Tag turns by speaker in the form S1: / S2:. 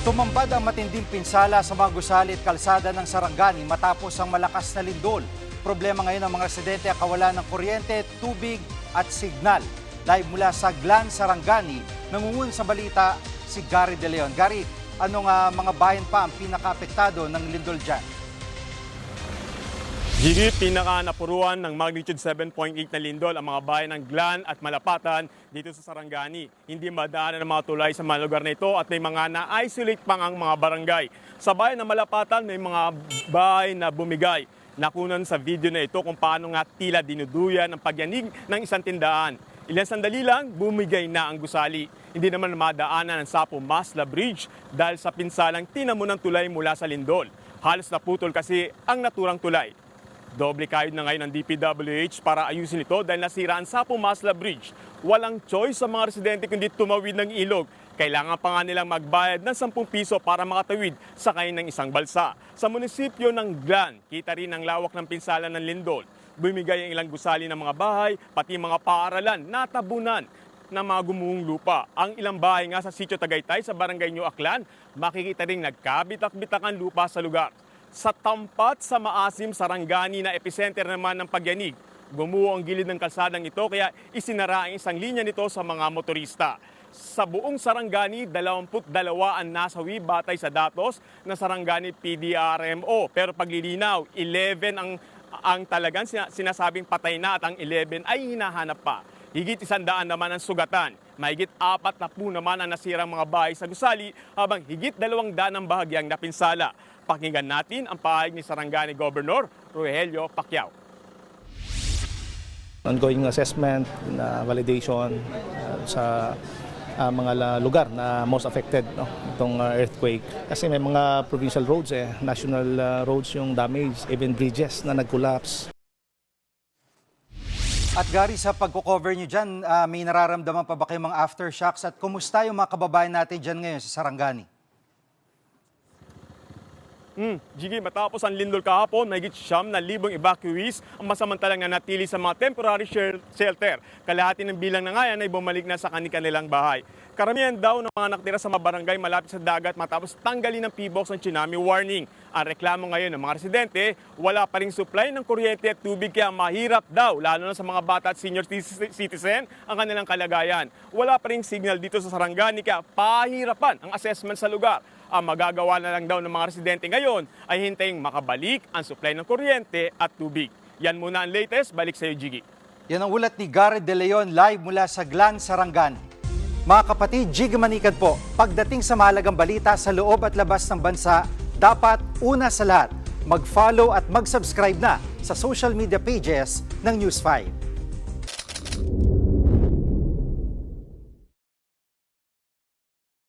S1: Tumambad ang matinding pinsala sa mga gusali at kalsada ng Sarangani matapos ang malakas na lindol. Problema ngayon ng mga residente ang kawalan ng kuryente, tubig at signal. Live mula sa Glan, Sarangani, nangungun sa balita si Gary De Leon. Gary, anong mga bayan pa ang pinaka-apektado ng lindol dyan?
S2: Gigi, pinaka-napuruan ng magnitude 7.8 na lindol ang mga bayan ng Glan at Malapatan dito sa Sarangani. Hindi madaanan ng mga tulay sa mga lugar na ito at may mga na-isolate pang ang mga barangay. Sa bayan ng Malapatan, may mga bahay na bumigay. Nakunan sa video na ito kung paano nga tila dinuduyan ang pagyanig ng isang tindahan. Ilang sandali lang, bumigay na ang gusali. Hindi naman madaanan ang Sapo Masla Bridge dahil sa pinsalang tinamo ng tulay mula sa lindol. Halos naputol kasi ang naturang tulay. Doble kayod na ngayon ng DPWH para ayusin ito dahil nasira ang Sapo Masla Bridge. Walang choice sa mga residente kundi tumawid ng ilog. Kailangan pa nga nilang magbayad ng 10 piso para makatawid sakay ng isang balsa. Sa munisipyo ng Glan, kita rin ang lawak ng pinsala ng lindol. Bumigay ang ilang gusali ng mga bahay, pati mga paaralan, natabunan ng mga gumuhong lupa. Ang ilang bahay nga sa Sitio Tagaytay sa Barangay New Aklan, makikita ring nagkabitak-bitakan lupa sa lugar. Sa Tampat sa Maasim, Sarangani na epicenter naman ng pagyanig. Gumuho ang gilid ng kalsadang ito kaya isinara ang isang linya nito sa mga motorista. Sa buong Sarangani, 22 ang nasawi batay sa datos na Sarangani PDRMO. Pero paglilinaw, 11 ang talagang sinasabing patay na at ang 11 ay hinahanap pa. Higit 100 naman ang sugatan. Mahigit 40 naman ang nasirang mga bahay sa gusali habang higit 200 ang bahagyang napinsala. Pakinggan natin ang pahayag ni Sarangani Governor Rogelio Pacquiao.
S3: Ongoing assessment, validation sa mga lugar na most affected itong earthquake. Kasi may mga provincial roads, national roads yung damage, even bridges na nag-collapse.
S1: At Gary, sa pagko-cover nyo dyan, may nararamdaman pa ba kayong mga aftershocks at kumusta yung mga kababayan natin dyan ngayon sa Sarangani?
S2: Gigi, matapos ang lindol kahapon, mahigit 9,000 evacuees ang masamantalang nanatili sa mga temporary shelter. Kalahati ng bilang na ngayon ay bumalik na sa kanilang bahay. Karamihan daw ng mga nakatira sa mga barangay malapit sa dagat matapos tanggalin ng PBOX ang tsunami warning. Ang reklamo ngayon ng mga residente, wala pa ring supply ng kuryente at tubig kaya mahirap daw, lalo na sa mga bata at senior citizen, ang kanilang kalagayan. Wala pa ring signal dito sa Sarangani kaya pahirapan ang assessment sa lugar. Ang magagawa na lang daw ng mga residente ngayon ay hintayin makabalik ang supply ng kuryente at tubig. Yan muna ang latest. Balik sa iyo, Gigi.
S1: Yan ang ulat ni Gary De Leon live mula sa Glan, Sarangani. Mga kapatid, Jiggy Manikad po, pagdating sa mahalagang balita sa loob at labas ng bansa, dapat una sa lahat, mag-follow at mag-subscribe na sa social media pages ng News 5.